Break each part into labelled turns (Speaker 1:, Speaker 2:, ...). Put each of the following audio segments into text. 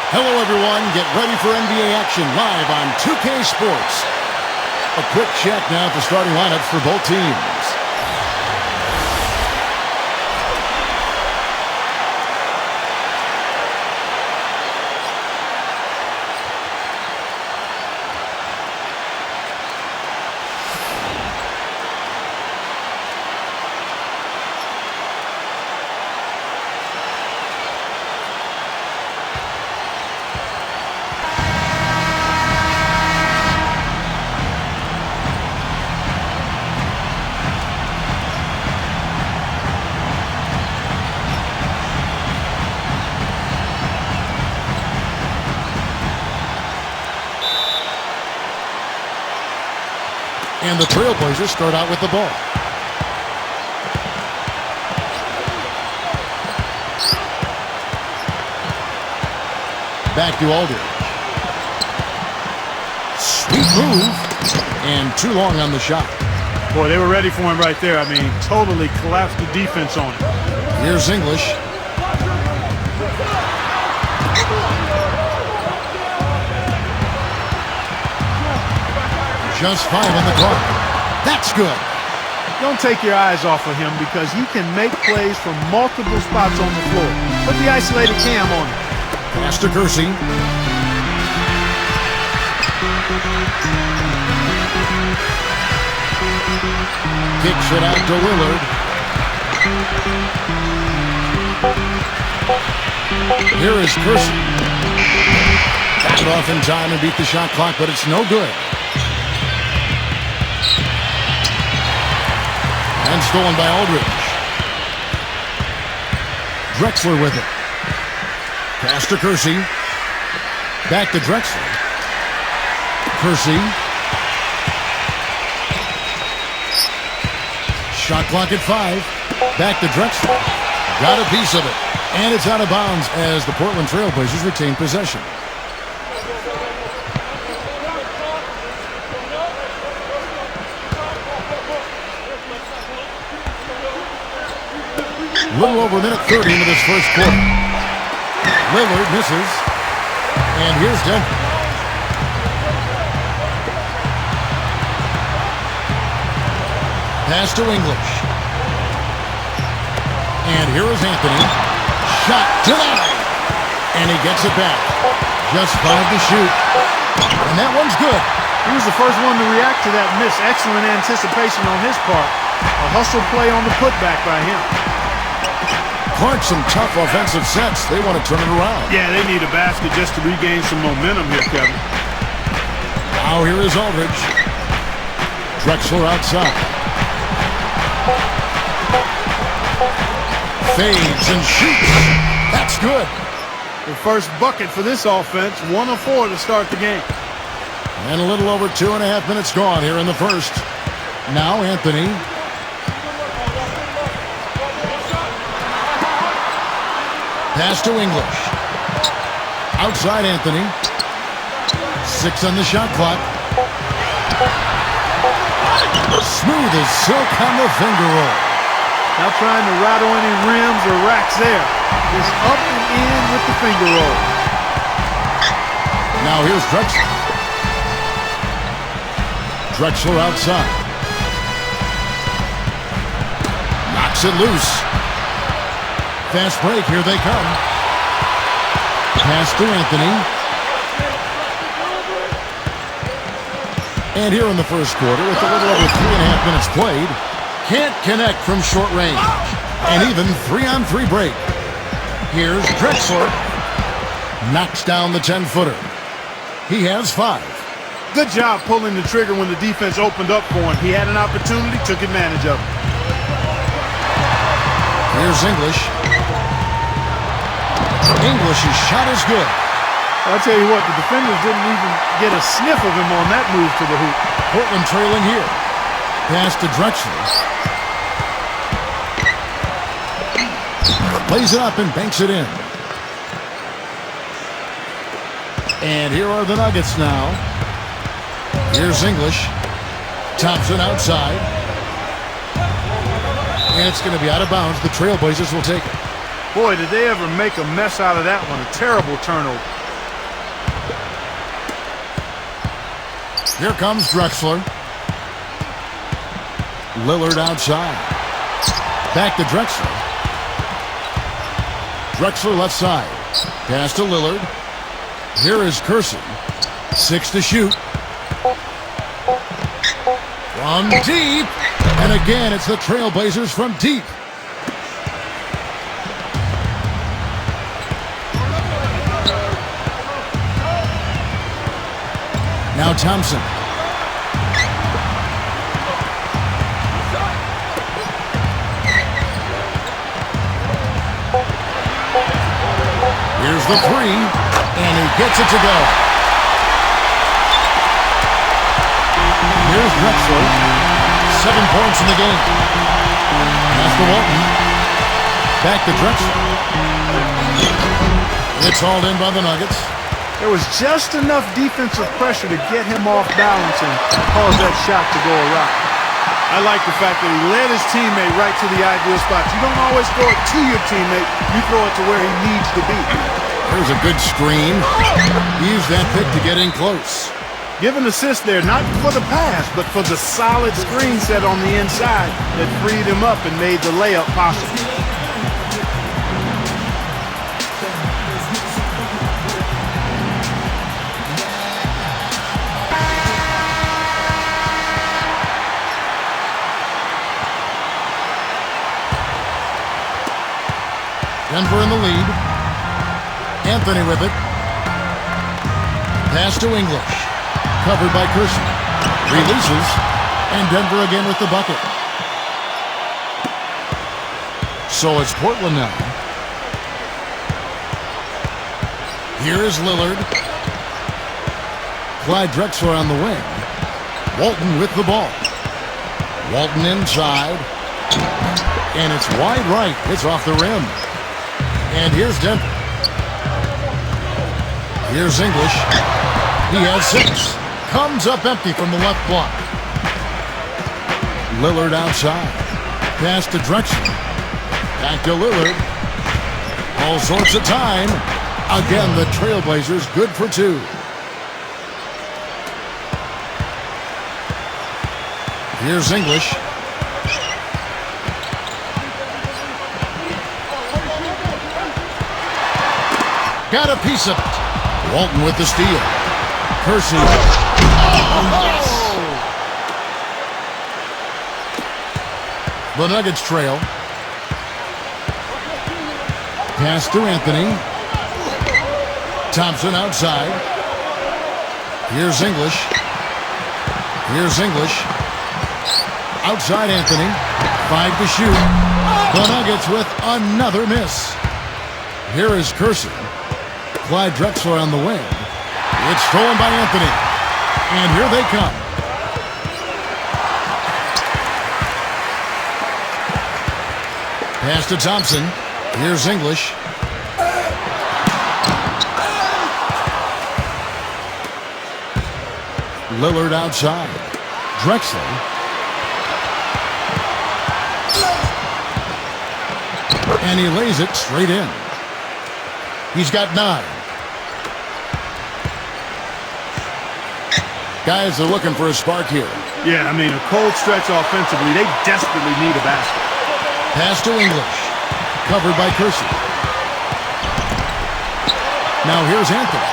Speaker 1: Hello, everyone. Get ready for NBA action live on 2K Sports. A quick check now at the starting lineups for both teams. And the Trailblazers start out with the ball. Back to Aldridge. Sweet move. And too long on the shot.
Speaker 2: Boy, they were ready for him right there. I mean, totally collapsed the defense on him.
Speaker 1: Here's English. Just 5 on the clock. That's good.
Speaker 2: Don't take your eyes off of him because he can make plays from multiple spots on the floor. Put the isolated cam on him.
Speaker 1: Pass to Kersey. Kicks it out to Lillard. Here is Kersey. Got it off in time and beat the shot clock, but it's no good. And stolen by Aldridge. Drexler with it. Pass to Kersey. Back to Drexler. Kersey. Shot clock at 5. Back to Drexler. Got a piece of it. And it's out of bounds as the Portland Trailblazers retain possession. A little over a minute 30 into this first quarter. Lillard misses. And here's Denver. Pass to English. And here is Anthony. Shot denied. And he gets it back. Just 5 to shoot. And that one's good.
Speaker 2: He was the first one to react to that miss. Excellent anticipation on his part. A hustle play on the putback by him.
Speaker 1: Clark, some tough offensive sets. They want to turn it around.
Speaker 2: Yeah, they need a basket just to regain some momentum here, Kevin.
Speaker 1: Now here is Aldridge. Drexler outside. Fades and shoots. That's good.
Speaker 2: The first bucket for this offense, 1 of 4 to start the game.
Speaker 1: And a little over 2.5 minutes gone here in the first. Now Anthony. Pass to English. Outside Anthony. 6 on the shot clock. Smooth as silk on the finger roll.
Speaker 2: Not trying to rattle any rims or racks there. Just up and in with the finger roll.
Speaker 1: Now here's Drexler. Drexler outside. Knocks it loose. Fast break, here they come. Pass to Anthony. And here in the first quarter, with a little over 3.5 minutes played, can't connect from short range. And even 3-on-3 break. Here's Drexler. Knocks down the 10-footer. He has 5.
Speaker 2: Good job pulling the trigger when the defense opened up for him. He had an opportunity, took advantage of it.
Speaker 1: Here's English. English's shot is good.
Speaker 2: I'll tell you what, the defenders didn't even get a sniff of him on that move to the hoop.
Speaker 1: Portland trailing here. Pass to Drexler. Plays it up and banks it in. And here are the Nuggets now. Here's English. Thompson outside. And it's going to be out of bounds. The Trailblazers will take it.
Speaker 2: Boy, did they ever make a mess out of that one. A terrible turnover.
Speaker 1: Here comes Drexler. Lillard outside. Back to Drexler. Drexler left side. Pass to Lillard. Here is Curson. 6 to shoot. From deep. And again, it's the Trailblazers from deep. Now Thompson. Here's the three, and he gets it to go. Here's Drexler. 7 points in the game. Pass to Walton. Back to Drexler. It's hauled in by the Nuggets.
Speaker 2: There was just enough defensive pressure to get him off balance and cause that shot to go awry. I like the fact that he led his teammate right to the ideal spot. You don't always throw it to your teammate. You throw it to where he needs to be.
Speaker 1: There's a good screen. Use that pick to get in close.
Speaker 2: Give an assist there, not for the pass, but for the solid screen set on the inside that freed him up and made the layup possible.
Speaker 1: Denver in the lead. Anthony with it. Pass to English. Covered by Curson. Releases. And Denver again with the bucket. So it's Portland now. Here is Lillard. Clyde Drexler on the wing. Walton with the ball. Walton inside. And it's wide right. It's off the rim. And here's Denver. Here's English. He has 6. Comes up empty from the left block. Lillard outside. Pass to Drexler. Back to Lillard. All sorts of time. Again, the Trailblazers good for 2. Here's English. Got a piece of it. Walton with the steal. Percy. The Nuggets trail. Pass to Anthony. Thompson outside. Here's English. Here's English. Outside Anthony. 5 to shoot. The Nuggets with another miss. Here is Curson. Clyde Drexler on the wing. It's stolen by Anthony. And here they come. Pass to Thompson. Here's English. Lillard outside. Drexler. And he lays it straight in. He's got 9. Guys are looking for a spark here.
Speaker 2: Yeah, I mean, a cold stretch offensively. They desperately need a basket.
Speaker 1: Pass to English. Covered by Curson. Now here's Anthony.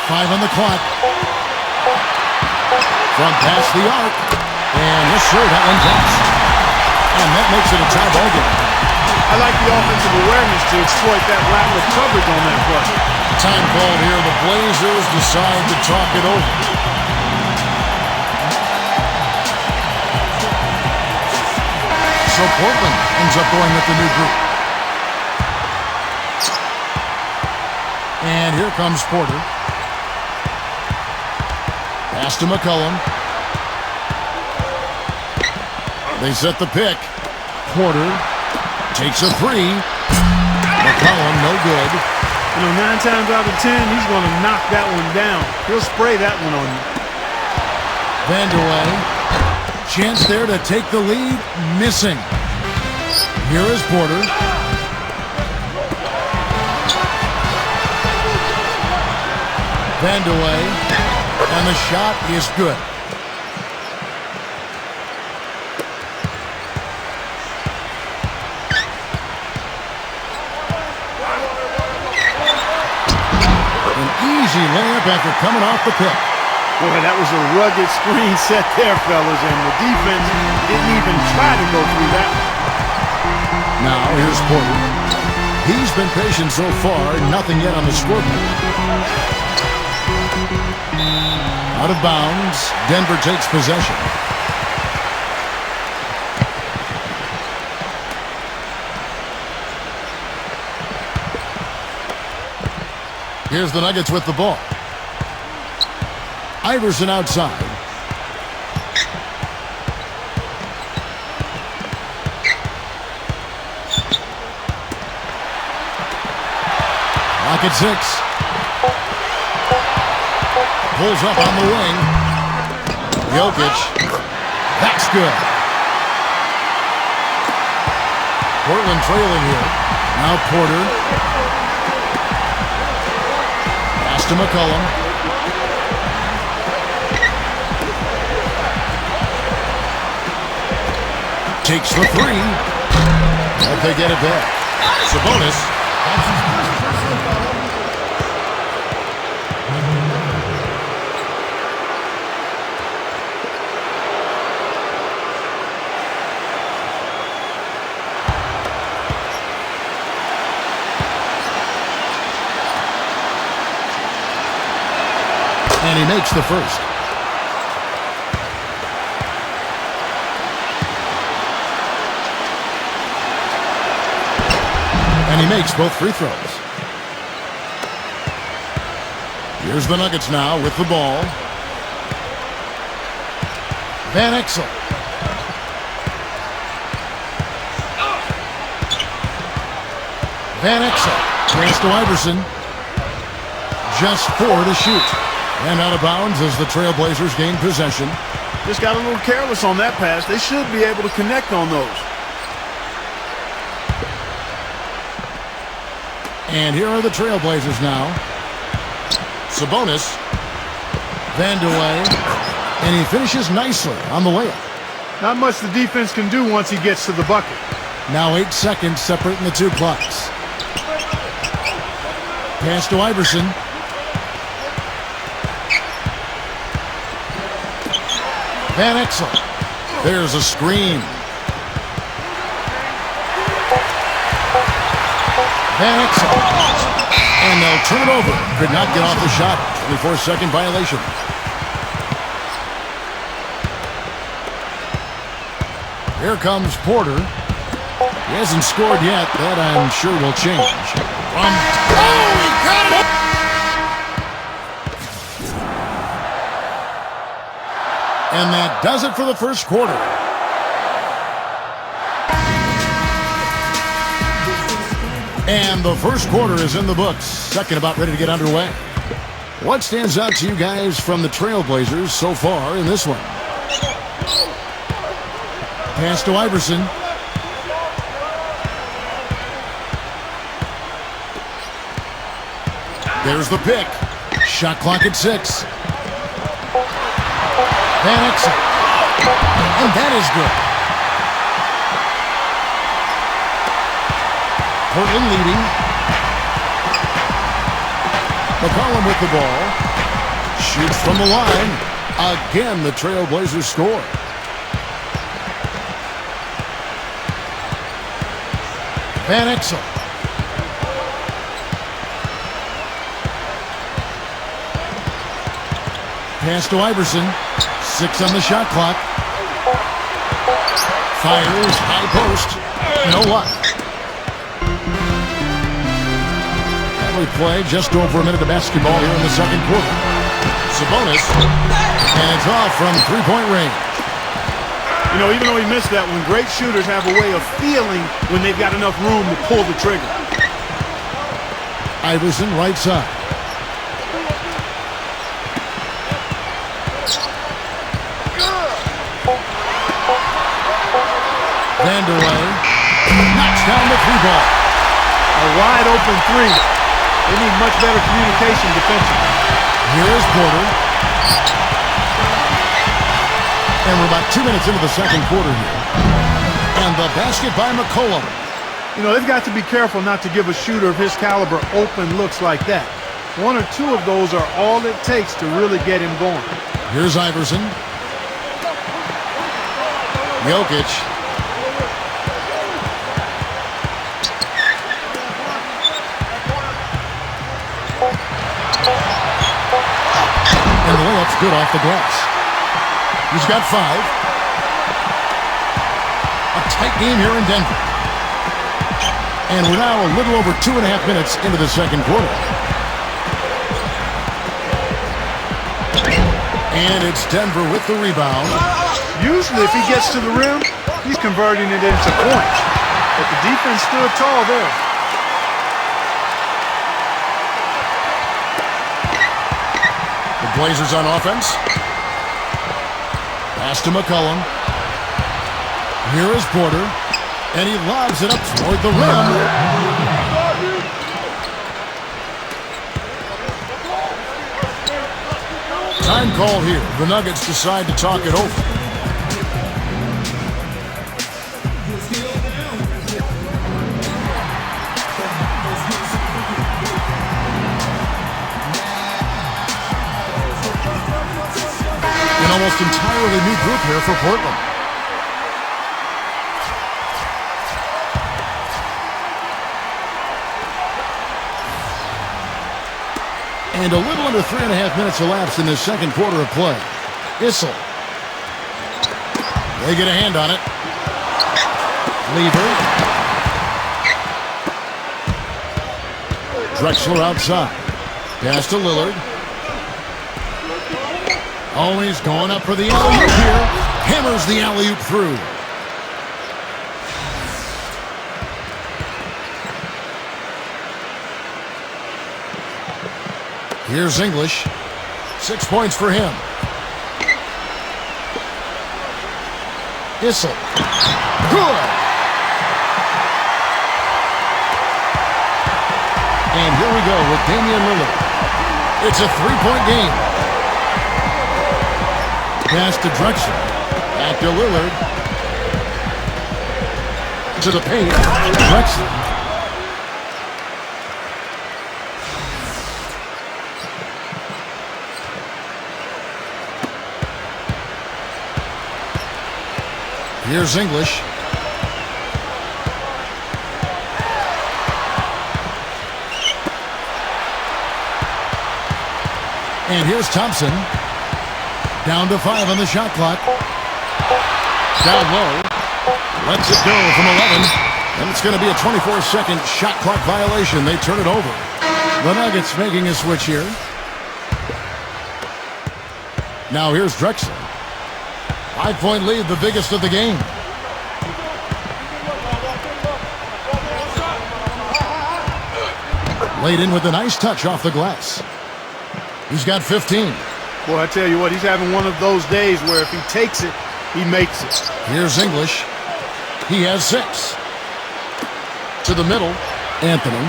Speaker 1: 5 on the clock. From past the arc. And yes, sir, that one drops. And that makes it a tie ball game.
Speaker 2: I like the offensive awareness to exploit that lack of coverage on that play.
Speaker 1: Time called here. The Blazers decide to talk it over. So Portland ends up going with the new group. And here comes Porter. Pass to McCollum. They set the pick. Porter takes a 3. McCollum, no good.
Speaker 2: You know, 9 times out of 10, he's going to knock that one down. He'll spray that one on you.
Speaker 1: Vandeweghe. Chance there to take the lead. Missing. Here is Porter. Vandeweghe. And the shot is good. An easy layup after coming off the pick.
Speaker 2: Boy, that was a rugged screen set there, fellas, and the defense didn't even try to go through that.
Speaker 1: Now, here's Porter. He's been patient so far, nothing yet on the scoreboard. Out of bounds, Denver takes possession. Here's the Nuggets with the ball. Iverson outside. Lock at 6. Pulls up on the wing. Jokic. That's good. Portland trailing here. Now Porter. Pass to McCollum. Takes the 3. But they get it back. Sabonis. And he makes the first. And he makes both free throws. Here's the Nuggets now with the ball. Van Exel. Van Exel. Pass to Iverson. Just 4 to shoot. And out of bounds as the Trailblazers gain possession.
Speaker 2: Just got a little careless on that pass. They should be able to connect on those.
Speaker 1: And here are the Trailblazers now. Sabonis. Vandeweghe. And he finishes nicely on the layup.
Speaker 2: Not much the defense can do once he gets to the bucket.
Speaker 1: Now 8 seconds separating the two clocks. Pass to Iverson. Van Exel. There's a screen. Van Exel. And they'll turn it over. Could not get off the shot. 24-second violation. Here comes Porter. He hasn't scored yet. That, I'm sure, will change. Oh, he got it! And that does it for the first quarter. And the first quarter is in the books. Second about ready to get underway. What stands out to you guys from the Trailblazers so far in this one? Pass to Iverson. There's the pick. Shot clock at 6. Van Exel. And that is good. Portland leading. McCollum with the ball. Shoots from the line. Again, the Trailblazers score. Van Exel. Pass to Iverson. 6 on the shot clock. Fires, high post. No luck. Play just over a minute of basketball here in the second quarter. Sabonis. And it's off from three-point range.
Speaker 2: You know, even though he missed that one, great shooters have a way of feeling when they've got enough room to pull the trigger.
Speaker 1: Iverson, right side. Vandeweghe knocks down the 3-ball.
Speaker 2: A wide open 3. They need much better communication defensively.
Speaker 1: Here is Porter. And we're about 2 minutes into the second quarter here. And the basket by McCollum.
Speaker 2: You know, they've got to be careful not to give a shooter of his caliber open looks like that. One or two of those are all it takes to really get him going.
Speaker 1: Here's Iverson. Jokic. And the layup's good off the glass. He's got 5. A tight game here in Denver. And we're now a little over 2.5 minutes into the second quarter. And it's Denver with the rebound.
Speaker 2: Usually if he gets to the rim, he's converting it into points. But the defense stood tall there.
Speaker 1: The Blazers on offense. Pass to McCollum. Here is Porter. And he lobs it up toward the rim. Time call here. The Nuggets decide to talk it over. An almost entirely new group here for Portland. And a little under 3.5 minutes elapsed in this second quarter of play. Issel. They get a hand on it. Lever. Drexler outside. Pass to Lillard. Oh, he's going up for the alley-oop here. Hammers the alley-oop through. Here's English. 6 points for him. Issel. Good. And here we go with Damian Lillard. It's a 3-point game. Pass to Drexler. Back to Lillard. To the paint. Drexler. Here's English. And here's Thompson. Down to 5 on the shot clock. Down low. Lets it go from 11. And it's going to be a 24-second shot clock violation. They turn it over. The Nuggets making a switch here. Now here's Drexler. 5-point lead, the biggest of the game. Laid in with a nice touch off the glass. He's got 15.
Speaker 2: Boy, I tell you what, he's having one of those days where if he takes it, he makes it.
Speaker 1: Here's English. He has 6. To the middle, Anthony.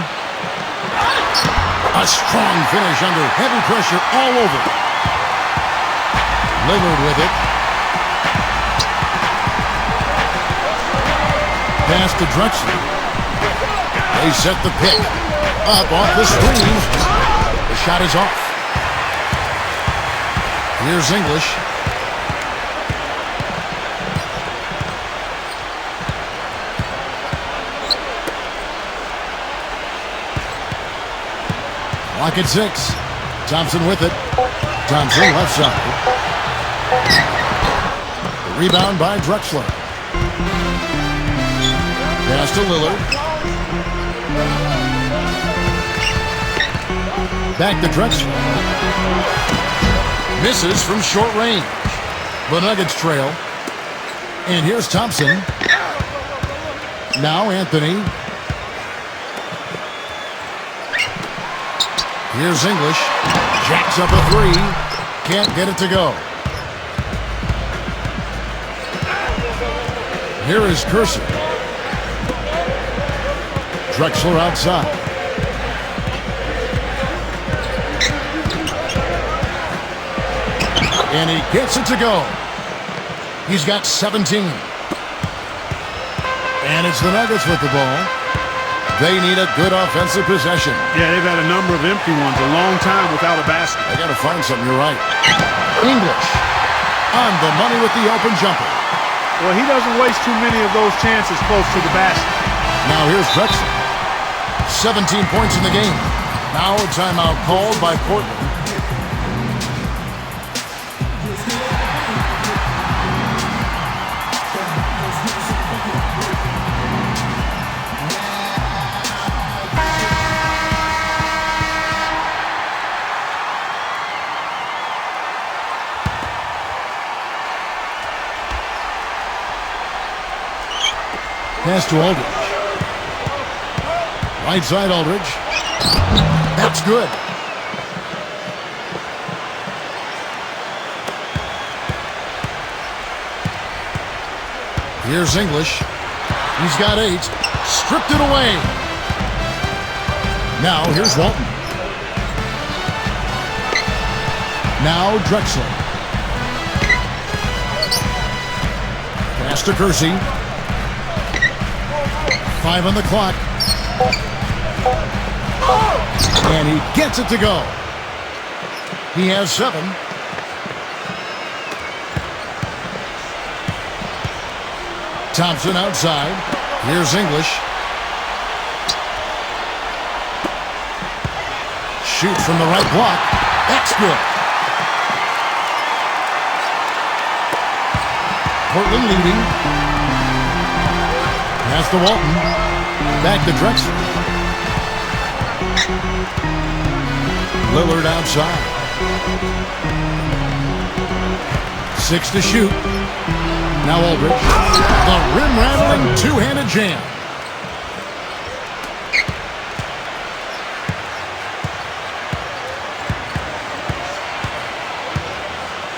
Speaker 1: A strong finish under heavy pressure all over. Lillard with it. Pass to Drexler. They set the pick. Up off the screen. The shot is off. Here's English. Clock at 6. Thompson with it. Thompson left side. The rebound by Drexler. Pass to Lillard. Back to Drexler. Misses from short range. The Nuggets trail. And here's Thompson. Now Anthony. Here's English. Jacks up a 3. Can't get it to go. Here is Cursor. Drexler outside. And he gets it to go. He's got 17. And it's the Nuggets with the ball. They need a good offensive possession.
Speaker 2: Yeah, they've had a number of empty ones, a long time without a basket.
Speaker 1: I got to find something, you're right. English on the money with the open jumper.
Speaker 2: Well, he doesn't waste too many of those chances close to the basket.
Speaker 1: Now here's Drexler. 17 points in the game. Now a timeout called by Portland. Pass to Aldridge. Right side Aldridge. That's good. Here's English. He's got 8. Stripped it away. Now here's Walton. Now Drexler. Pass to Kersey. 5 on the clock. And he gets it to go. He has 7. Thompson outside. Here's English. Shoots from the right block. That's good. Portland leading. Pass to Walton. Back to Drexler. Lillard outside. 6 to shoot. Now Aldridge. The rim-rattling two-handed jam.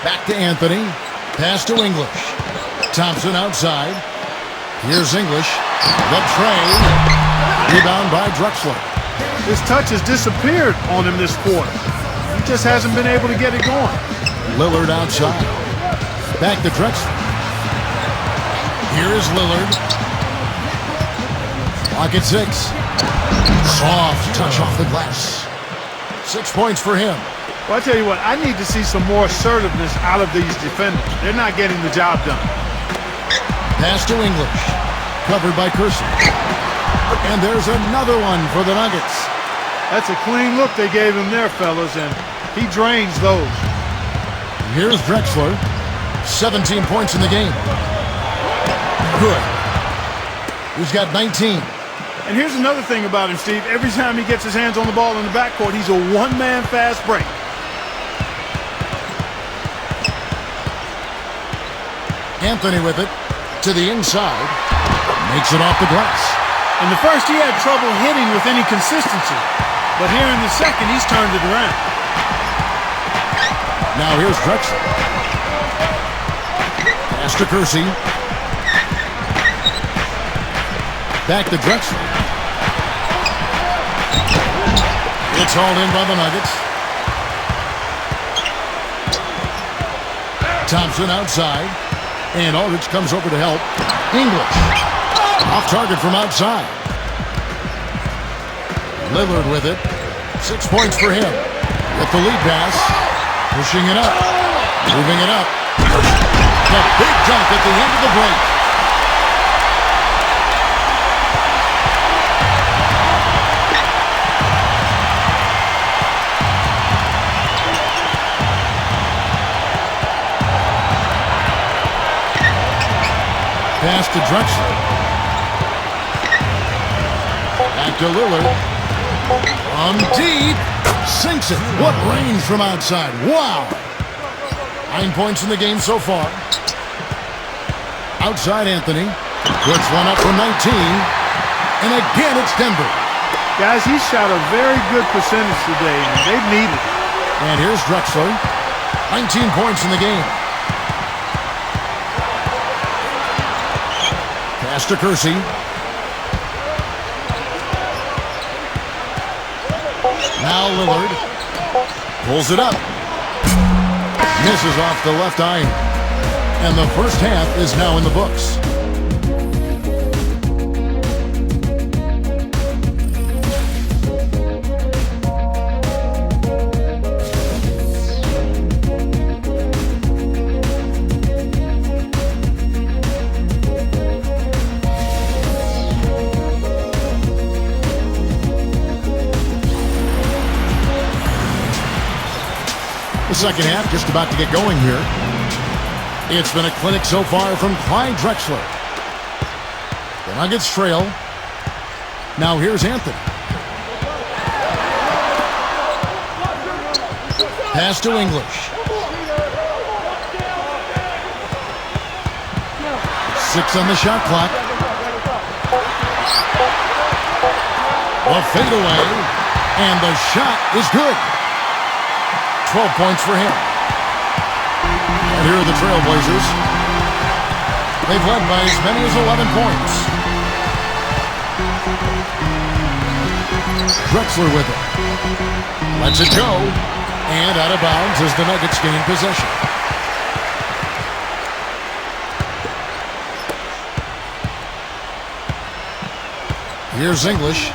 Speaker 1: Back to Anthony. Pass to English. Thompson outside. Here's English. The trade. Rebound by Drexler.
Speaker 2: His touch has disappeared on him this quarter. He just hasn't been able to get it going.
Speaker 1: Lillard outside. Back to Drexler. Here is Lillard. Clock at 6. Soft touch off the glass. 6 points for him.
Speaker 2: Well, I tell you what, I need to see some more assertiveness out of these defenders. They're not getting the job done.
Speaker 1: Pass to English. Covered by Kersey. And there's another one for the Nuggets.
Speaker 2: That's a clean look they gave him there, fellas, and he drains those.
Speaker 1: Here's Drexler. 17 points in the game. Good. He's got 19.
Speaker 2: And here's another thing about him, Steve. Every time he gets his hands on the ball in the backcourt, he's a one-man fast break.
Speaker 1: Anthony with it to the inside. Makes it off the glass.
Speaker 2: In the first, he had trouble hitting with any consistency. But here in the second, he's turned it around.
Speaker 1: Now here's Drexler. Pass to Kersey. Back to Drexler. It's hauled in by the Nuggets. Thompson outside. And Aldridge comes over to help. English. Off target from outside. Lillard with it. 6 points for him. With the lead pass. Pushing it up. Moving it up. The big dunk at the end of the break. Pass to Drexler. Back to Lillard. From deep. Sinks it. What range from outside. Wow. 9 points in the game so far. Outside Anthony. Puts one up from 19. And again it's Denver.
Speaker 2: Guys, he shot a very good percentage today, and they've needed it.
Speaker 1: And here's Drexler. 19 points in the game. Pass to Kersey. Now Lillard pulls it up. Misses off the left iron. And the first half is now in the books. The second half just about to get going here. It's been a clinic so far from Clyde Drexler. The Nuggets trail. Now here's Anthony. Pass to English. 6 on the shot clock. The fadeaway. And the shot is good. 12 points for him. And here are the Trailblazers. They've led by as many as 11 points. Drexler with it. Lets it go. And out of bounds as the Nuggets gain possession. Here's English.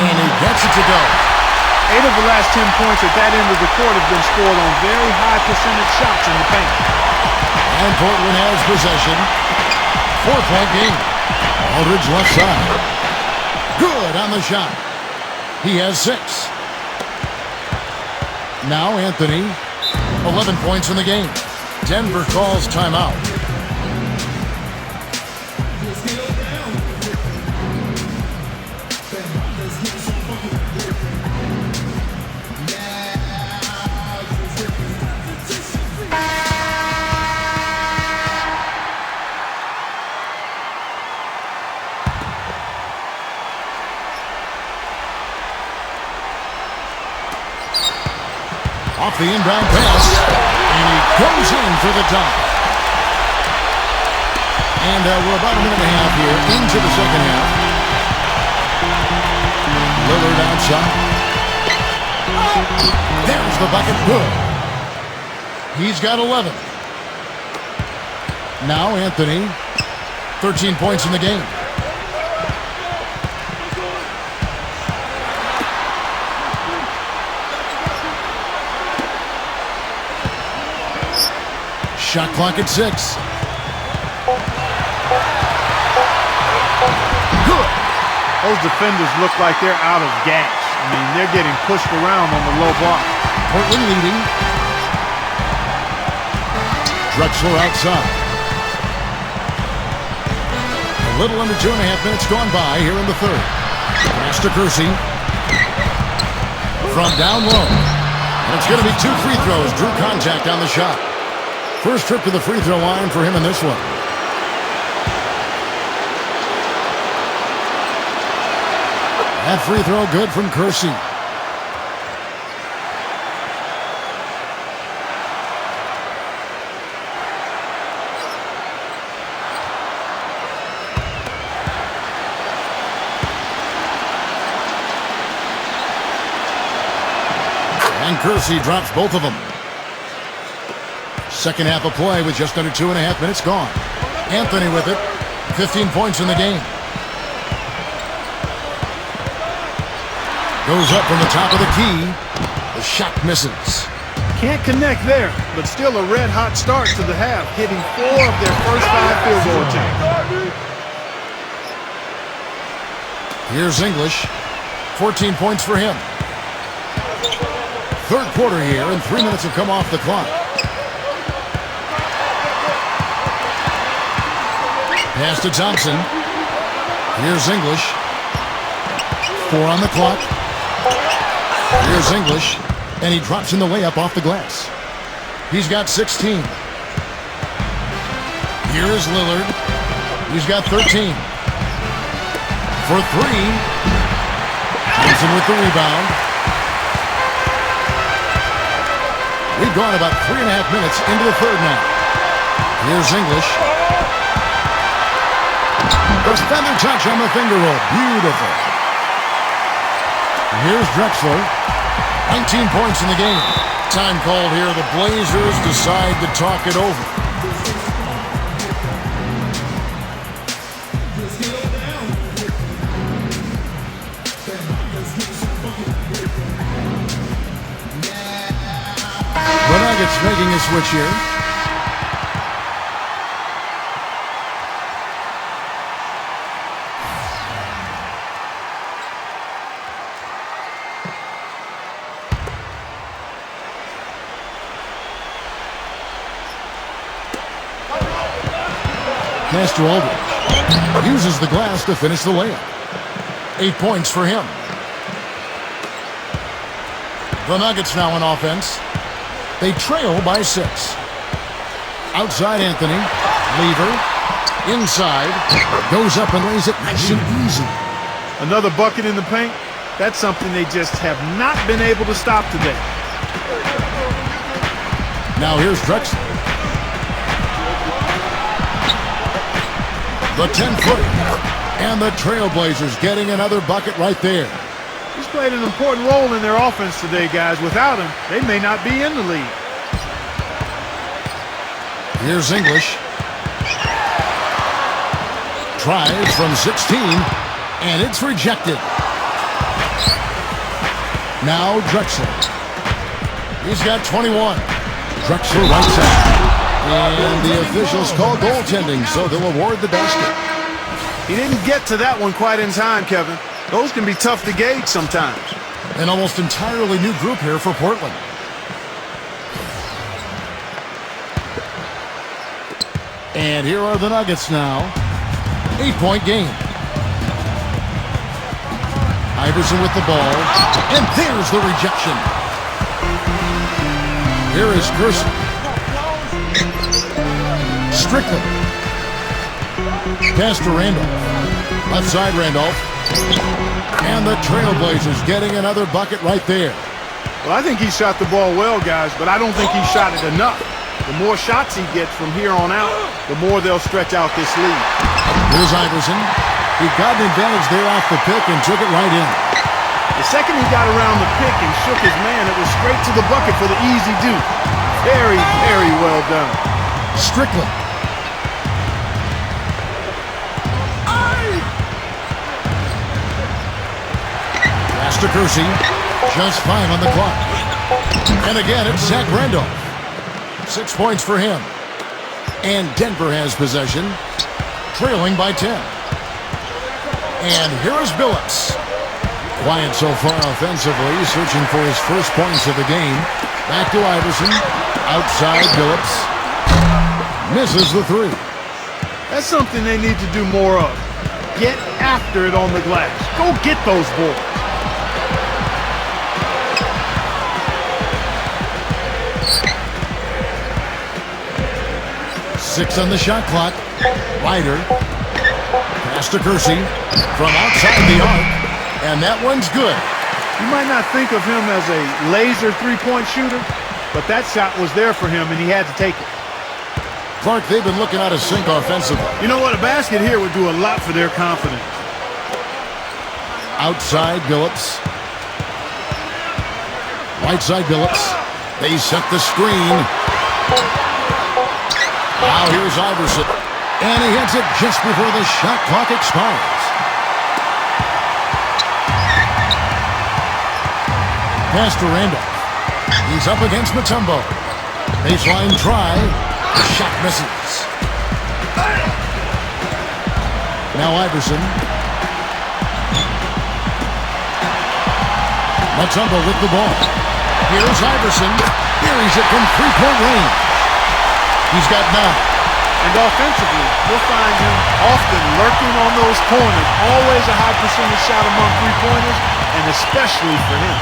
Speaker 1: And he gets it to go.
Speaker 2: 8 of the last 10 points at that end of the court have been scored on very high percentage shots in the paint.
Speaker 1: And Portland has possession. 4-point game. Aldridge left side. Good on the shot. He has 6. Now Anthony. 11 points in the game. Denver calls timeout. Off the inbound pass, and he goes in for the dunk. And we're about a minute and a half here into the second half. Lillard outside. There's the bucket. Good. He's got 11. Now Anthony, 13 points in the game. Shot clock at 6. Good.
Speaker 2: Those defenders look like they're out of gas. I mean, they're getting pushed around on the low block.
Speaker 1: Portland leading. Drexler outside. A little under 2.5 minutes gone by here in the third. Pass to Kersey. From down low. And it's going to be 2 free throws. Drew contact on the shot. First trip to the free throw line for him in this one. That free throw good from Kersey. And Kersey drops both of them. Second half of play with just under 2.5 minutes gone. Anthony with it. 15 points in the game. Goes up from the top of the key. The shot misses.
Speaker 2: Can't connect there, but still a red-hot start to the half, hitting 4 of their first 5 field goal attempts.
Speaker 1: Here's English. 14 points for him. Third quarter here, and 3 minutes have come off the clock. Pass to Thompson. Here's English. 4 on the clock. Here's English. And he drops in the layup off the glass. He's got 16. Here is Lillard. He's got 13. For 3. Thompson with the rebound. We've gone about 3.5 minutes into the third now. Here's English. The feather touch on the finger roll. Beautiful. Here's Drexler. 19 points in the game. Time called here. The Blazers decide to talk it over. The Nuggets making a switch here. Master Aldridge uses the glass to finish the layup. 8 points for him. The Nuggets now on offense. They trail by 6. Outside Anthony. Lever. Inside. Goes up and lays it nice and easy.
Speaker 2: Another bucket in the paint. That's something they just have not been able to stop today.
Speaker 1: Now here's Drexler. The 10-footer. And the Trailblazers getting another bucket right there.
Speaker 2: He's played an important role in their offense today, guys. Without him, they may not be in the league.
Speaker 1: Here's English. Tries from 16, and it's rejected. Now Drexler. He's got 21. Drexler right side. And the officials call goaltending, so they'll award the basket.
Speaker 2: He didn't get to that one quite in time, Kevin. Those can be tough to gauge sometimes.
Speaker 1: An almost entirely new group here for Portland. And here are the Nuggets now. 8-point game. Iverson with the ball. And there's the rejection. Here is Gerson. Strickland. Pass to Randolph. Left side Randolph. And the Trailblazers getting another bucket right there.
Speaker 2: Well, I think he shot the ball well, guys, but I don't think he shot it enough. The more shots he gets from here on out, the more they'll stretch out this lead.
Speaker 1: Here's Iverson. He got an advantage there off the pick and took it right in.
Speaker 2: The second he got around the pick and shook his man, it was straight to the bucket for the easy deuce. Very, very well done.
Speaker 1: Strickland. To Kersey, just 5 on the clock. And again, it's Zach Randolph. 6 points for him. And Denver has possession, trailing by 10. And here is Billups. Quiet so far offensively, searching for his first points of the game. Back to Iverson. Outside Billups. Misses the 3.
Speaker 2: That's something they need to do more of. Get after it on the glass. Go get those balls.
Speaker 1: Six on the shot clock. Ryder. Pass to Kersey from outside the arc. And that one's good.
Speaker 2: You might not think of him as a laser three-point shooter, but that shot was there for him, and he had to take it.
Speaker 1: Clark, they've been looking out of sync offensively.
Speaker 2: You know what? A basket here would do a lot for their confidence.
Speaker 1: Outside Billups. Right side Billups. They set the screen. Now here's Iverson. And he hits it just before the shot clock expires. Pass to Randolph. He's up against Mutombo. Baseline try. The shot misses. Now Iverson. Mutombo with the ball. Here's Iverson. Buries it from three-point range. He's got 9.
Speaker 2: And offensively, you'll find him often lurking on those corners. Always a high percentage shot among three-pointers, and especially for him.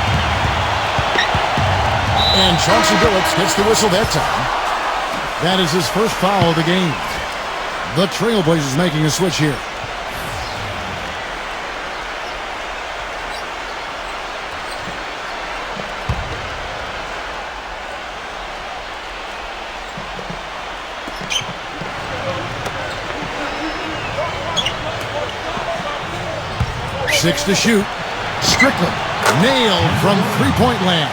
Speaker 1: And Chauncey Billups gets the whistle that time. That is his first foul of the game. The Trailblazers making a switch here. Six to shoot. Strickland nailed from three-point land.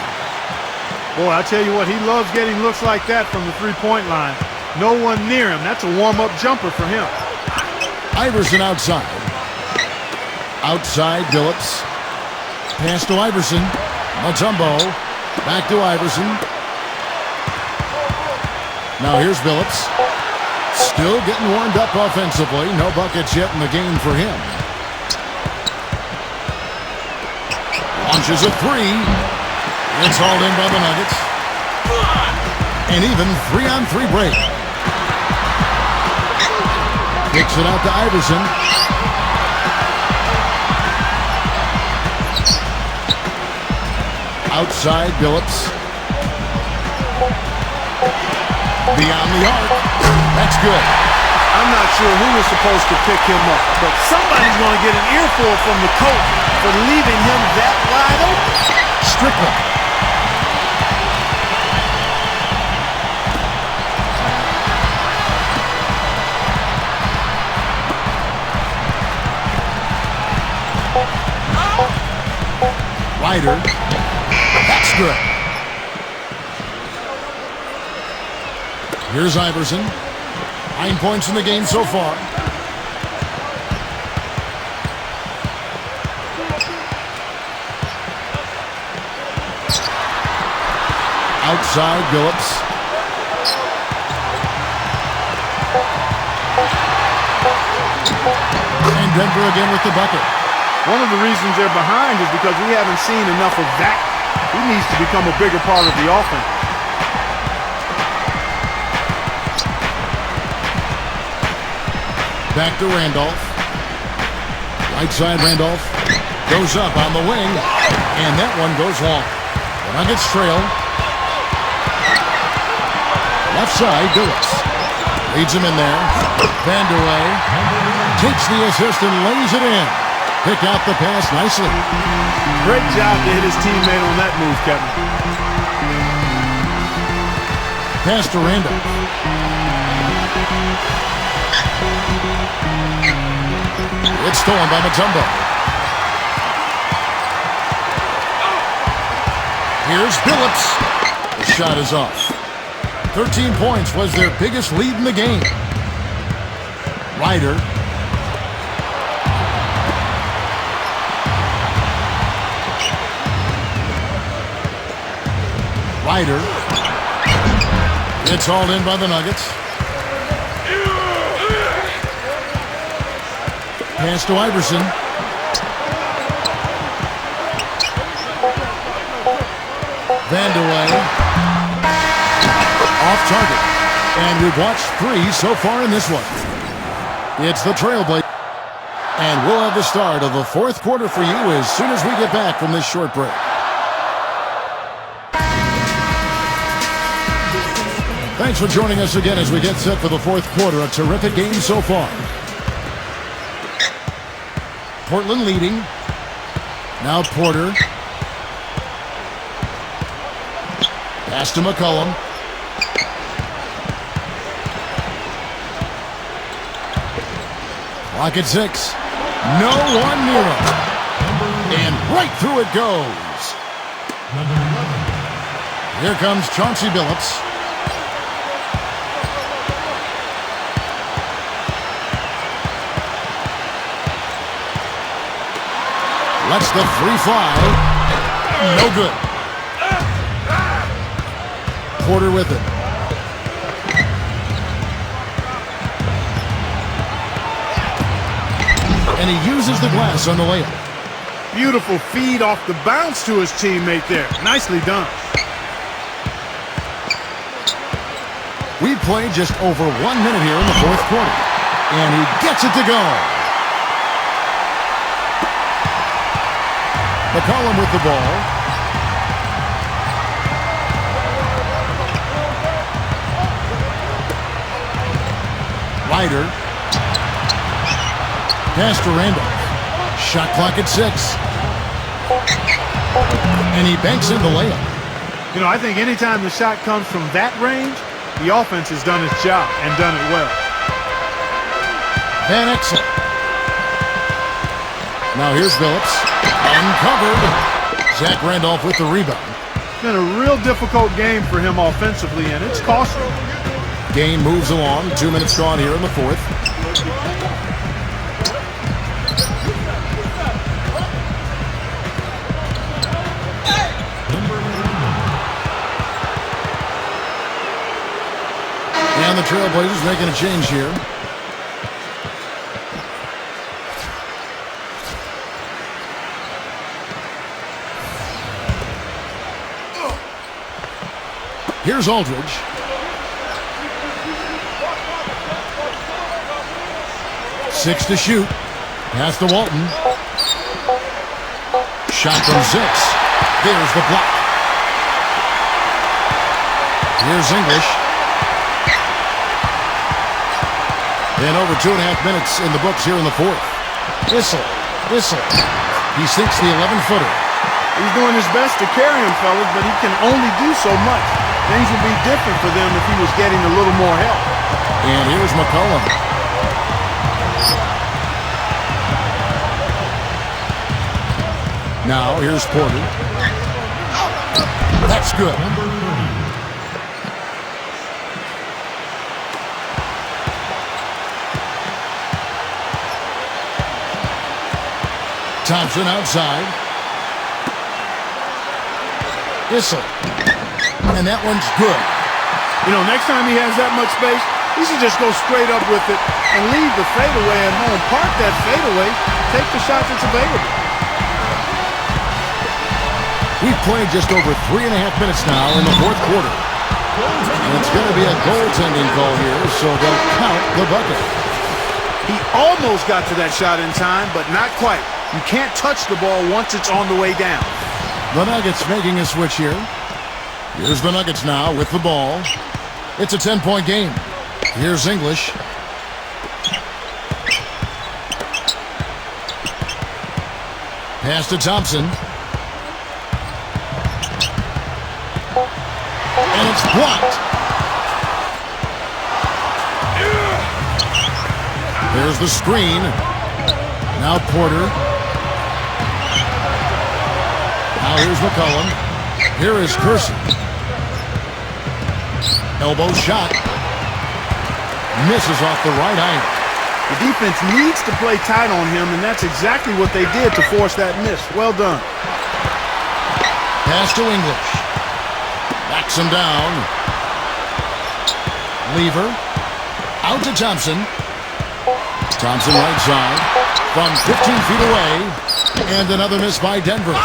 Speaker 2: Boy, I tell you what, he loves getting looks like that from the three-point line. No one near him. That's a warm-up jumper for him.
Speaker 1: Iverson outside. Outside, Billups. Pass to Iverson. Mutombo. Back to Iverson. Now here's Billups. Still getting warmed up offensively. No buckets yet in the game for him. Launches a three. It's hauled in by the Nuggets. An even 3-on-3 break. Kicks it out to Iverson. Outside, Billups. Beyond the arc. That's good.
Speaker 2: I'm not sure who was supposed to pick him up, but somebody's going to get an earful from the coach for leaving him that wide open.
Speaker 1: Strickland. Ryder. That's good. Here's Iverson. 9 points in the game so far. Outside, Billups. And Denver again with the bucket.
Speaker 2: One of the reasons they're behind is because we haven't seen enough of that. He needs to become a bigger part of the offense.
Speaker 1: Back to Randolph. Right side, Randolph goes up on the wing, and that one goes long. The Nuggets trail. Left side, Billups leads him in there. Vanderway takes the assist and lays it in. Pick out the pass nicely.
Speaker 2: Great job to hit his teammate on that move, Kevin.
Speaker 1: Pass to Randolph. It's stolen by Mutombo. Here's Billups. The shot is off. 13 points was their biggest lead in the game. Ryder. Ryder. It's hauled in by the Nuggets. Pass to Iverson. Vanderway. Off target. And we've watched 3 so far in this one. It's the Trailblazers. And we'll have the start of the fourth quarter for you as soon as we get back from this short break. Thanks for joining us again as we get set for the fourth quarter. A terrific game so far. Portland leading. Now Porter. Pass to McCollum. Clock at 6. No one near him. And right through it goes. Here comes Chauncey Billups. Lets the 3 fly. No good. Porter with it. And he uses the glass on the layup.
Speaker 2: Beautiful feed off the bounce to his teammate there. Nicely done.
Speaker 1: We've played just over 1 minute here in the fourth quarter. And he gets it to go. McCollum with the ball. Ryder. Pass to Randolph. Shot clock at 6. And he banks in the layup.
Speaker 2: You know, I think anytime the shot comes from that range, the offense has done its job and done it well.
Speaker 1: Van Exel. Now here's Billups. Uncovered. Zach Randolph with the rebound.
Speaker 2: been a real difficult game for him offensively, and it's costly.
Speaker 1: Game moves along. 2 minutes gone here in the fourth. And the Trailblazers making a change here. Here's Aldridge. Six to shoot. Pass to Walton. Shot from 6. There's the block. Here's English. And over 2.5 minutes in the books here in the fourth. Whistle. He sinks the 11-footer.
Speaker 2: He's doing his best to carry him, fellas, but he can only do so much. Things would be different for them if he was getting a little more help.
Speaker 1: And here's McCollum. Now here's Porter. That's good. Thompson outside. Whistle. And that one's good.
Speaker 2: You know, next time he has that much space, he should just go straight up with it and leave the fadeaway at home. Park that fadeaway. Take the shot that's available.
Speaker 1: We've played just over 3.5 minutes now in the fourth quarter. And it's going to be a goaltending call here, so they'll count the bucket.
Speaker 2: He almost got to that shot in time, but not quite. You can't touch the ball once it's on the way down.
Speaker 1: The Nuggets making a switch here. Here's the Nuggets now with the ball. It's a 10-point game. Here's English. Pass to Thompson. And it's blocked. There's the screen. Now Porter. Now here's McCollum. Here is Kersey. Elbow shot. Misses off the right angle.
Speaker 2: The defense needs to play tight on him, and that's exactly what they did to force that miss. Well done.
Speaker 1: Pass to English. Backs him down. Lever. Out to Thompson. Thompson right side. From 15 feet away. And another miss by Denver.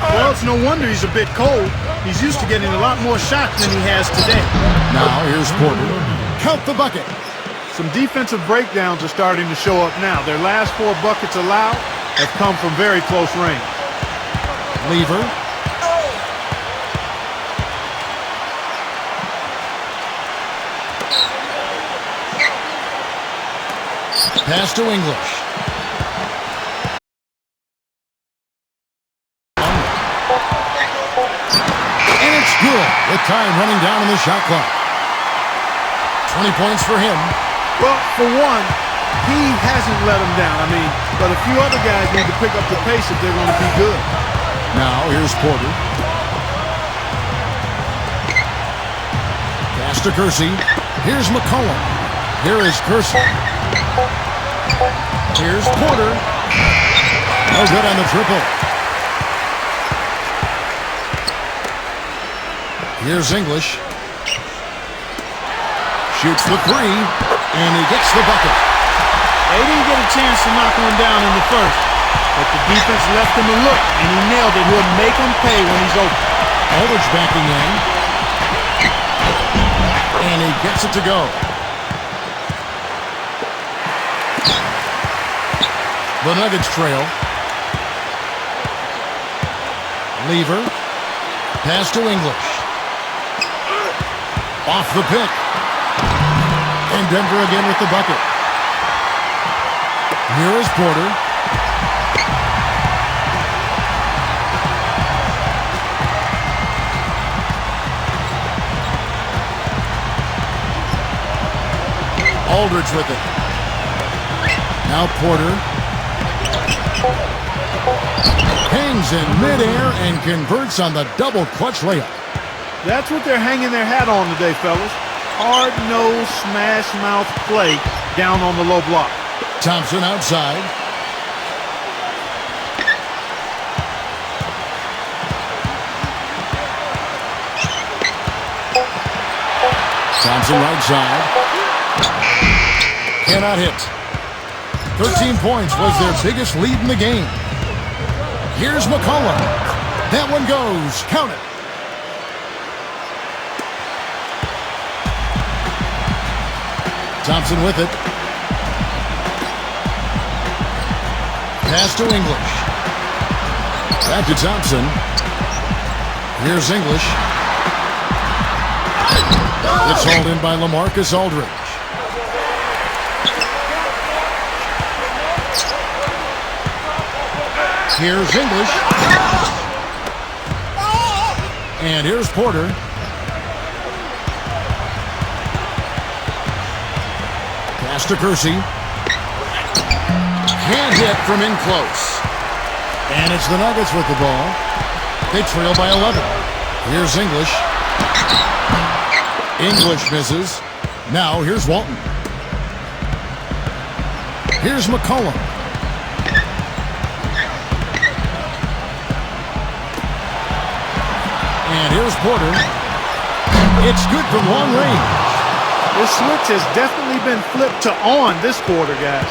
Speaker 2: Well, it's no wonder he's a bit cold. He's used to getting a lot more shots than he has today.
Speaker 1: Now here's Porter. Count the bucket.
Speaker 2: Some defensive breakdowns are starting to show up now. Their last 4 buckets allowed have come from very close range.
Speaker 1: Lever. Pass to English. And it's good with time running down in the shot clock. 20 points for him.
Speaker 2: Well, for one, he hasn't let him down. But a few other guys need to pick up the pace if they're going to be good.
Speaker 1: Now here's Porter. Pass to Kersey. Here's McCollum. Here is Kersey. Here's Porter. No good on the triple. Here's English. Shoots the 3, and he gets the bucket.
Speaker 2: They didn't get a chance to knock one down in the first, but the defense left him a look, and he nailed it. He'll make him pay when he's open.
Speaker 1: Aldridge backing in. And he gets it to go. The Nuggets trail. Lever. Pass to English. Off the pick. And Denver again with the bucket. Here is Porter. Aldridge with it. Now Porter. Hangs in midair and converts on the double clutch layup.
Speaker 2: That's what they're hanging their hat on today, fellas. Hard-nosed, smash-mouth play down on the low block.
Speaker 1: Thompson outside. Thompson right side. Cannot hit. 13 points was their biggest lead in the game. Here's McCollum. That one goes. Count it. Thompson with it. Pass to English. Back to Thompson. Here's English. It's hauled in by LaMarcus Aldridge. Here's English. And here's Porter. Pass to Kersey. Can't hit from in close. And it's the Nuggets with the ball. They trail by 11. Here's English. English misses. Now here's Walton. Here's McCollum. And here's Porter. It's good from long range.
Speaker 2: This switch has definitely been flipped to on this quarter, guys.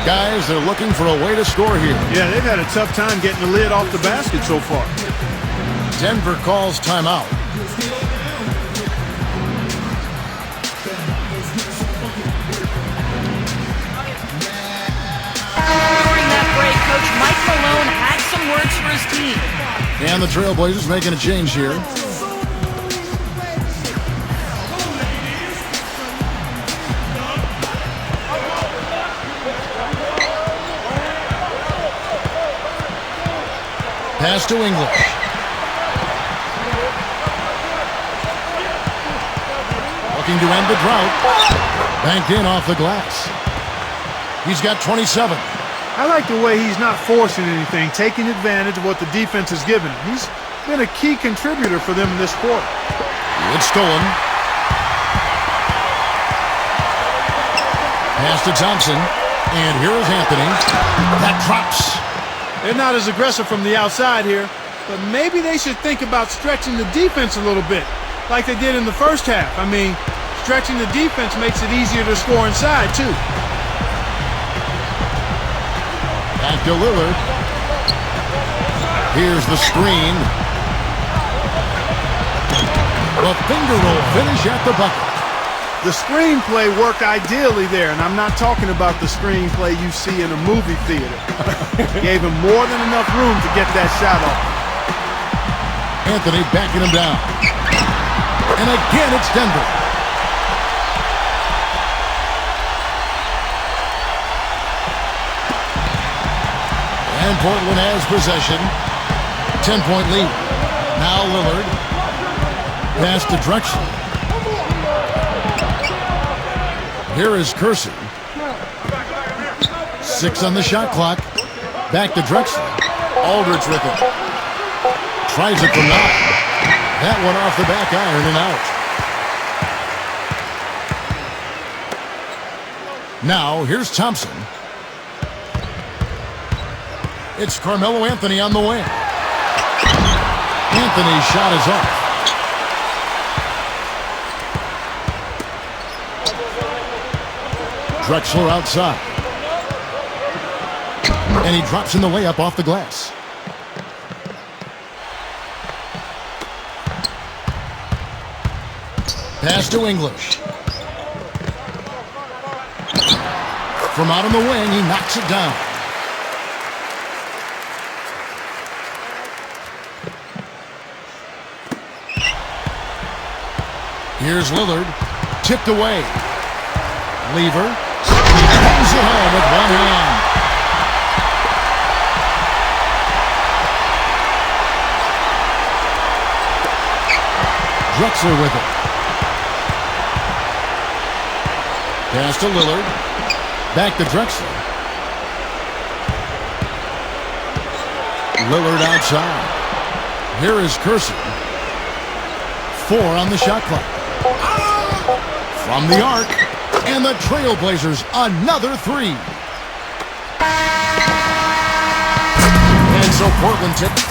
Speaker 1: Guys, they're looking for a way to score here.
Speaker 2: Yeah, they've had a tough time getting the lid off the basket so far.
Speaker 1: Denver calls timeout.
Speaker 3: During that break, Coach Mike Malone had some words for his team.
Speaker 1: And the Trailblazers making a change here. Pass to English. Looking to end the drought. Banked in off the glass. He's got 27.
Speaker 2: I like the way he's not forcing anything, taking advantage of what the defense has given him. He's been a key contributor for them in this quarter.
Speaker 1: It's stolen. Pass to Thompson. And here is Anthony. That drops.
Speaker 2: They're not as aggressive from the outside here, but maybe they should think about stretching the defense a little bit, like they did in the first half. I mean, stretching the defense makes it easier to score inside, too.
Speaker 1: Back to Lillard. Here's the screen. The finger roll finish at the bucket.
Speaker 2: The screenplay worked ideally there, and I'm not talking about the screenplay you see in a movie theater. Gave him more than enough room to get that shot off.
Speaker 1: Anthony backing him down. And again, it's Denver. And Portland has possession. 10-point lead. Now Lillard. Pass to Drexler. Here is Kersey. 6 on the shot clock. Back to Drexler. Aldridge with it. Tries it from 9. That one off the back iron and out. Now, here's Thompson. It's Carmelo Anthony on the wing. Anthony's shot is off. Drexler outside. And he drops in the layup off the glass. Pass to English. From out on the wing, he knocks it down. Here's Lillard. Tipped away. Lever. Brings it home with one hand. Drexler with it. Pass to Lillard. Back to Drexler. Lillard outside. Here is Kersey. 4 on the shot clock. From the arc. And the Trailblazers another 3. And so Portland takes